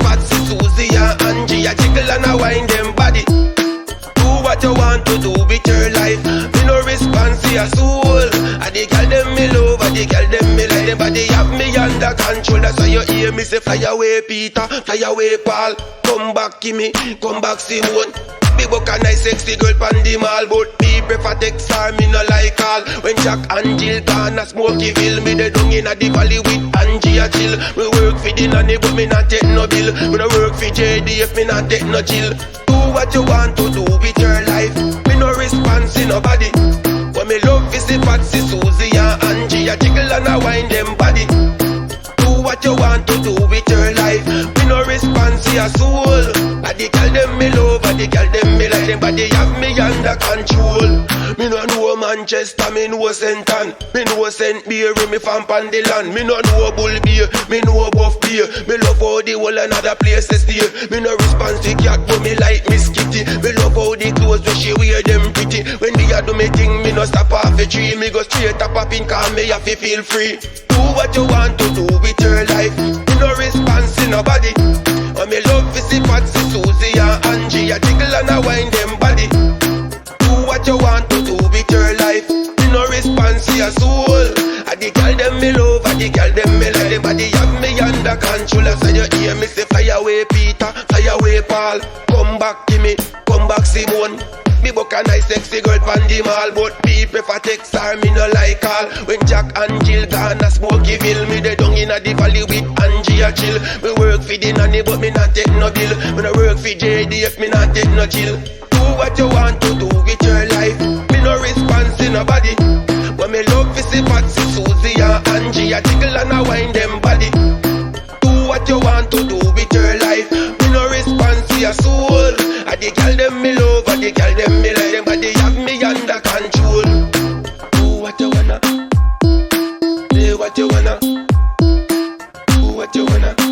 Patsy, Susie and Angie, a jiggle and a wine them body. Do what you want to do with your life. Me no response to your soul. I the girl them me love, I the girl them me like. Them body have me under control. That's why you hear me say fly away Peter, fly away Paul. Come back Kimmy, come back Simone. Big book a nice sexy girl pan the mall. But me prefer text her, me no like all. When Jack and Jill gone a Smokyville, me they down inna the valley with Angie a chill. Me work for the nanny but me not take no bill. Me no work for JDF, me not take no chill. Do what you want to do with your life. Me no response to nobody. But me love is the Patsy, Susie and Angie, a jiggle and a wine them body. Do what you want to do with your life. Me no response to your soul. I the girl them me love, I the girl them me like. Them body have me under control. Me no know Manchester, me know St. Ann. Me know St. Mary, me from Pandyland. Me no know Bull Beer, me know Buff Beer. Me love how the whole another places there. Me no response to cat, but me like Miss Kitty. Me love how the clothes where she wear them pretty. When me a do me thing, me no stop off a tree. Me go straight up in cause me have to feel free. Do what you want to do with your life. Me no response to nobody. And me love is the Patsy, Susie and Angie, a jiggle and a wine them body. Do what you want to do with your life. Me no response to your soul. I the girl them me love, I the girl them me like. Them body have me under control. So you hear me say fly away Peter, fly away Paul. Come back Kimmy, come back Simone. Me book a nice sexy girl pan the mall. But me prefer text her, me no like all. When Jack and Jill gone a Smokyville, me they down inna the valley with Angie a chill. Me work for the nanny but me not take no bill. Me no work for JDF, me not take no chill. Do what you want to do with your life. Me no response to nobody. But me love is the Patsy, Susie and Angie, a jiggle and a wine them body. Do what you want to do with your life. Me no response to your soul. I the girl them me love, I the girl them me like. Them body have me under control. Do what you wanna. Say what you wanna. Do what you wanna.